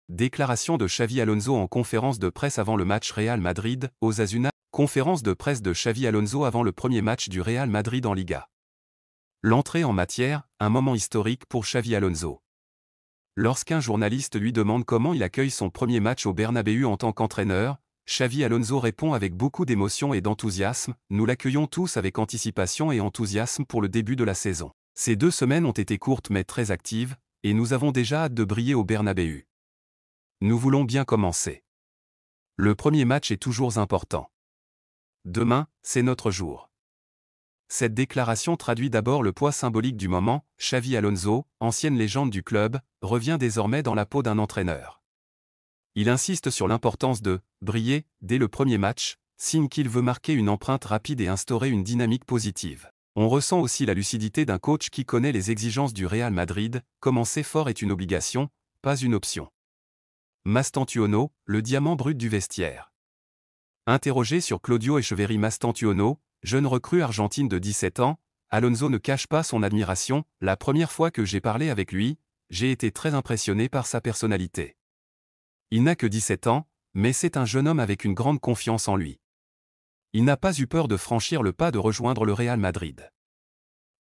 Déclaration de Xavi Alonso en conférence de presse avant le match Real Madrid-Osasuna. Conférence de presse de Xavi Alonso avant le premier match du Real Madrid en Liga. L'entrée en matière, un moment historique pour Xavi Alonso. Lorsqu'un journaliste lui demande comment il accueille son premier match au Bernabéu en tant qu'entraîneur, Xavi Alonso répond avec beaucoup d'émotion et d'enthousiasme: « Nous l'accueillons tous avec anticipation et enthousiasme pour le début de la saison. Ces 2 semaines ont été courtes mais très actives, et nous avons déjà hâte de briller au Bernabéu. Nous voulons bien commencer. Le premier match est toujours important. Demain, c'est notre jour. » Cette déclaration traduit d'abord le poids symbolique du moment. Xavi Alonso, ancienne légende du club, revient désormais dans la peau d'un entraîneur. Il insiste sur l'importance de « briller » dès le premier match, signe qu'il veut marquer une empreinte rapide et instaurer une dynamique positive. On ressent aussi la lucidité d'un coach qui connaît les exigences du Real Madrid. Commencer fort est une obligation, pas une option. Mastantuono, le diamant brut du vestiaire. Interrogé sur Claudio Echeverri, Mastantuono, jeune recrue argentine de 17 ans, Alonso ne cache pas son admiration. « La première fois que j'ai parlé avec lui, j'ai été très impressionné par sa personnalité. Il n'a que 17 ans, mais c'est un jeune homme avec une grande confiance en lui. Il n'a pas eu peur de franchir le pas de rejoindre le Real Madrid.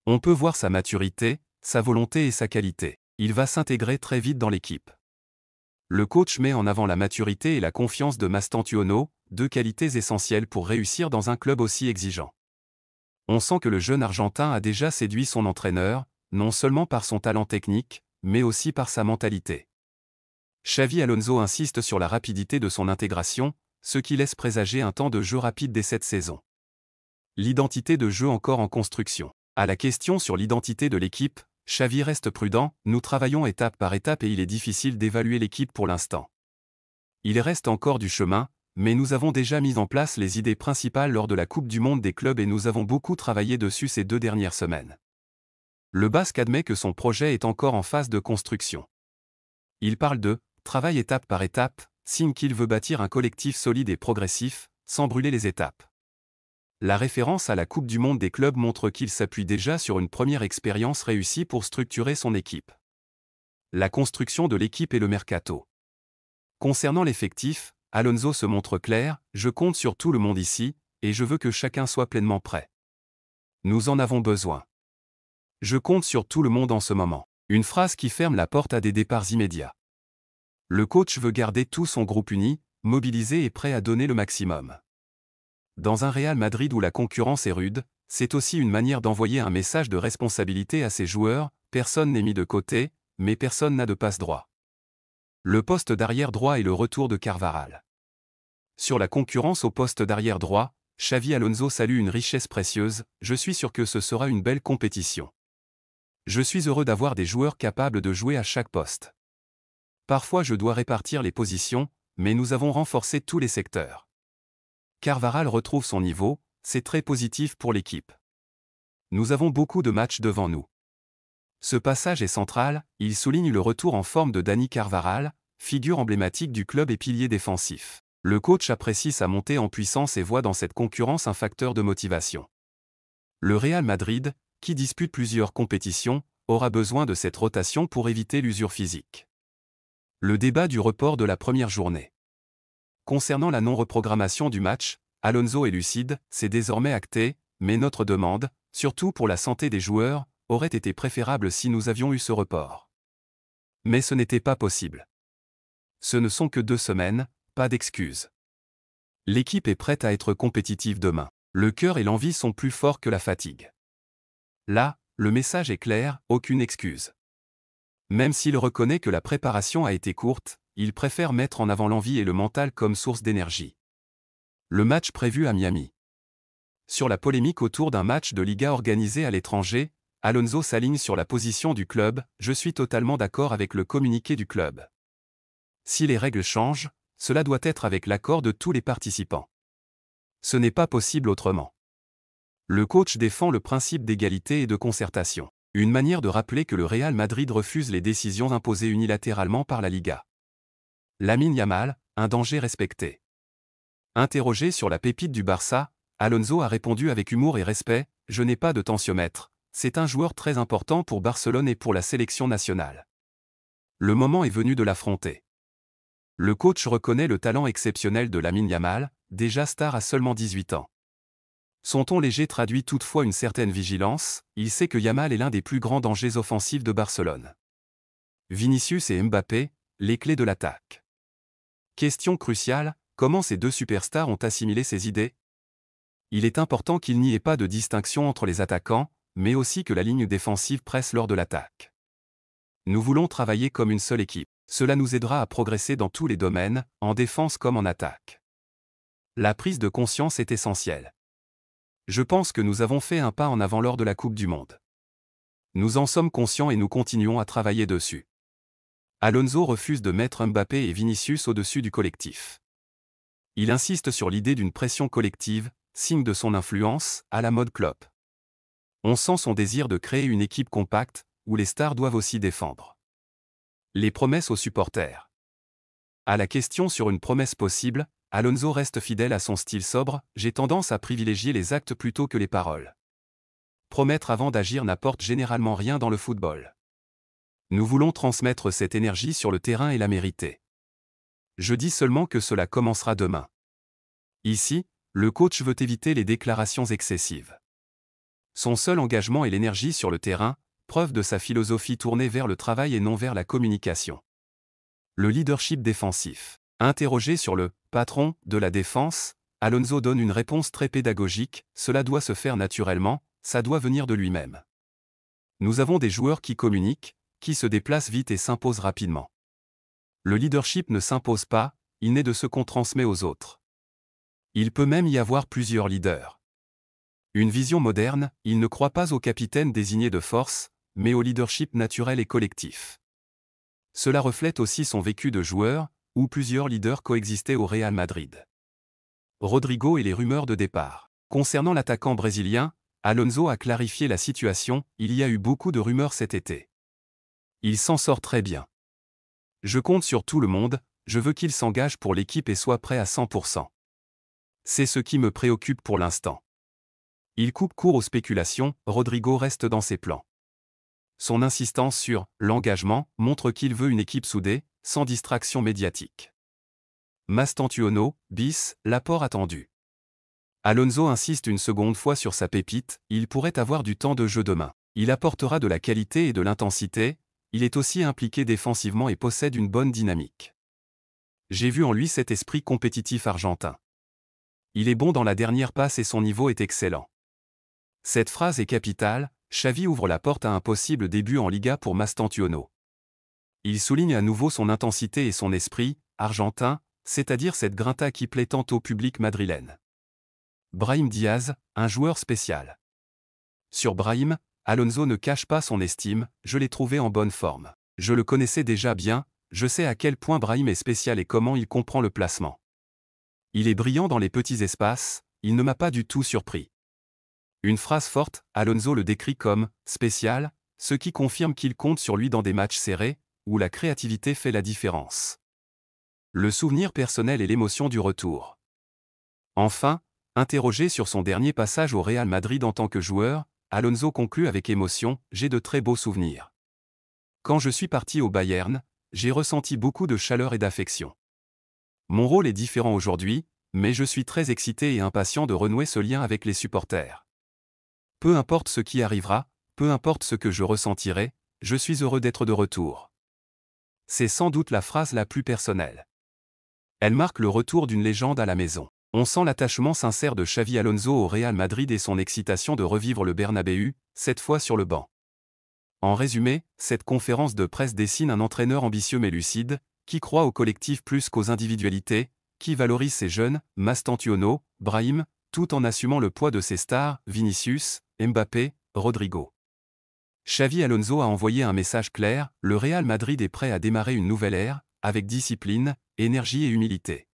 On peut voir sa maturité, sa volonté et sa qualité. Il va s'intégrer très vite dans l'équipe. » Le coach met en avant la maturité et la confiance de Mastantuono, 2 qualités essentielles pour réussir dans un club aussi exigeant. On sent que le jeune Argentin a déjà séduit son entraîneur, non seulement par son talent technique, mais aussi par sa mentalité. Xavi Alonso insiste sur la rapidité de son intégration, ce qui laisse présager un temps de jeu rapide dès cette saison. L'identité de jeu encore en construction. À la question sur l'identité de l'équipe, Xavi reste prudent: « Nous travaillons étape par étape et il est difficile d'évaluer l'équipe pour l'instant. Il reste encore du chemin, mais nous avons déjà mis en place les idées principales lors de la Coupe du Monde des clubs et nous avons beaucoup travaillé dessus ces 2 dernières semaines. » Le Basque admet que son projet est encore en phase de construction. Il parle de « travail étape par étape », signe qu'il veut bâtir un collectif solide et progressif, sans brûler les étapes. La référence à la Coupe du Monde des clubs montre qu'il s'appuie déjà sur une première expérience réussie pour structurer son équipe. La construction de l'équipe et le mercato. Concernant l'effectif, Alonso se montre clair: « Je compte sur tout le monde ici, et je veux que chacun soit pleinement prêt. Nous en avons besoin. Je compte sur tout le monde en ce moment. » Une phrase qui ferme la porte à des départs immédiats. Le coach veut garder tout son groupe uni, mobilisé et prêt à donner le maximum. Dans un Real Madrid où la concurrence est rude, c'est aussi une manière d'envoyer un message de responsabilité à ses joueurs: personne n'est mis de côté, mais personne n'a de passe droit. Le poste d'arrière droit et le retour de Carvajal. Sur la concurrence au poste d'arrière droit, Xavi Alonso salue une richesse précieuse: « Je suis sûr que ce sera une belle compétition. Je suis heureux d'avoir des joueurs capables de jouer à chaque poste. Parfois je dois répartir les positions, mais nous avons renforcé tous les secteurs. Carvajal retrouve son niveau, c'est très positif pour l'équipe. Nous avons beaucoup de matchs devant nous. » Ce passage est central, il souligne le retour en forme de Dani Carvajal, figure emblématique du club et pilier défensif. Le coach apprécie sa montée en puissance et voit dans cette concurrence un facteur de motivation. Le Real Madrid, qui dispute plusieurs compétitions, aura besoin de cette rotation pour éviter l'usure physique. Le débat du report de la première journée. Concernant la non-reprogrammation du match, Alonso est lucide: « C'est désormais acté, mais notre demande, surtout pour la santé des joueurs, aurait été préférable si nous avions eu ce report. Mais ce n'était pas possible. Ce ne sont que 2 semaines, pas d'excuses. L'équipe est prête à être compétitive demain. Le cœur et l'envie sont plus forts que la fatigue. » Là, le message est clair: aucune excuse. Même s'il reconnaît que la préparation a été courte, il préfère mettre en avant l'envie et le mental comme source d'énergie. Le match prévu à Miami. Sur la polémique autour d'un match de Liga organisé à l'étranger, Alonso s'aligne sur la position du club: « Je suis totalement d'accord avec le communiqué du club. Si les règles changent, cela doit être avec l'accord de tous les participants. Ce n'est pas possible autrement. » Le coach défend le principe d'égalité et de concertation. Une manière de rappeler que le Real Madrid refuse les décisions imposées unilatéralement par la Liga. Lamine Yamal, un danger respecté. Interrogé sur la pépite du Barça, Alonso a répondu avec humour et respect: « Je n'ai pas de tensiomètre. C'est un joueur très important pour Barcelone et pour la sélection nationale. Le moment est venu de l'affronter. Le coach reconnaît le talent exceptionnel de Lamine Yamal, déjà star à seulement 18 ans. Son ton léger traduit toutefois une certaine vigilance, il sait que Yamal est l'un des plus grands dangers offensifs de Barcelone. Vinicius et Mbappé, les clés de l'attaque. Question cruciale, comment ces deux superstars ont assimilé ces idées? Il est important qu'il n'y ait pas de distinction entre les attaquants, mais aussi que la ligne défensive presse lors de l'attaque. Nous voulons travailler comme une seule équipe. Cela nous aidera à progresser dans tous les domaines, en défense comme en attaque. La prise de conscience est essentielle. Je pense que nous avons fait un pas en avant lors de la Coupe du Monde. Nous en sommes conscients et nous continuons à travailler dessus. Alonso refuse de mettre Mbappé et Vinicius au-dessus du collectif. Il insiste sur l'idée d'une pression collective, signe de son influence, à la mode Klopp. On sent son désir de créer une équipe compacte, où les stars doivent aussi défendre. Les promesses aux supporters. À la question sur une promesse possible, Alonso reste fidèle à son style sobre, j'ai tendance à privilégier les actes plutôt que les paroles. Promettre avant d'agir n'apporte généralement rien dans le football. Nous voulons transmettre cette énergie sur le terrain et la mériter. Je dis seulement que cela commencera demain. Ici, le coach veut éviter les déclarations excessives. Son seul engagement est l'énergie sur le terrain, preuve de sa philosophie tournée vers le travail et non vers la communication. Le leadership défensif. Interrogé sur le « patron » de la défense, Alonso donne une réponse très pédagogique, cela doit se faire naturellement, ça doit venir de lui-même. Nous avons des joueurs qui communiquent, qui se déplacent vite et s'imposent rapidement. Le leadership ne s'impose pas, il naît de ce qu'on transmet aux autres. Il peut même y avoir plusieurs leaders. Une vision moderne, il ne croit pas au capitaine désigné de force, mais au leadership naturel et collectif. Cela reflète aussi son vécu de joueur, où plusieurs leaders coexistaient au Real Madrid. Rodrigo et les rumeurs de départ. Concernant l'attaquant brésilien, Alonso a clarifié la situation, il y a eu beaucoup de rumeurs cet été. Il s'en sort très bien. Je compte sur tout le monde, je veux qu'il s'engage pour l'équipe et soit prêt à 100%. C'est ce qui me préoccupe pour l'instant. Il coupe court aux spéculations, Rodrigo reste dans ses plans. Son insistance sur « l'engagement » montre qu'il veut une équipe soudée, sans distraction médiatique. Mastantuono, bis, l'apport attendu. Alonso insiste une seconde fois sur sa pépite, il pourrait avoir du temps de jeu demain. Il apportera de la qualité et de l'intensité, il est aussi impliqué défensivement et possède une bonne dynamique. J'ai vu en lui cet esprit compétitif argentin. Il est bon dans la dernière passe et son niveau est excellent. Cette phrase est capitale, Xavi ouvre la porte à un possible début en Liga pour Mastantuono. Il souligne à nouveau son intensité et son esprit, argentin, c'est-à-dire cette grinta qui plaît tant au public madrilène. Brahim Diaz, un joueur spécial. Sur Brahim, Alonso ne cache pas son estime, je l'ai trouvé en bonne forme. Je le connaissais déjà bien, je sais à quel point Brahim est spécial et comment il comprend le placement. Il est brillant dans les petits espaces, il ne m'a pas du tout surpris. Une phrase forte, Alonso le décrit comme « spécial », ce qui confirme qu'il compte sur lui dans des matchs serrés, où la créativité fait la différence. Le souvenir personnel et l'émotion du retour. Enfin, interrogé sur son dernier passage au Real Madrid en tant que joueur, Alonso conclut avec émotion « J'ai de très beaux souvenirs. Quand je suis parti au Bayern, j'ai ressenti beaucoup de chaleur et d'affection. Mon rôle est différent aujourd'hui, mais je suis très excité et impatient de renouer ce lien avec les supporters. Peu importe ce qui arrivera, peu importe ce que je ressentirai, je suis heureux d'être de retour. » C'est sans doute la phrase la plus personnelle. Elle marque le retour d'une légende à la maison. On sent l'attachement sincère de Xavi Alonso au Real Madrid et son excitation de revivre le Bernabéu, cette fois sur le banc. En résumé, cette conférence de presse dessine un entraîneur ambitieux mais lucide, qui croit au collectif plus qu'aux individualités, qui valorise ses jeunes, Mastantuono, Brahim, tout en assumant le poids de ses stars, Vinicius, Mbappé, Rodrigo. Xavi Alonso a envoyé un message clair, le Real Madrid est prêt à démarrer une nouvelle ère, avec discipline, énergie et humilité.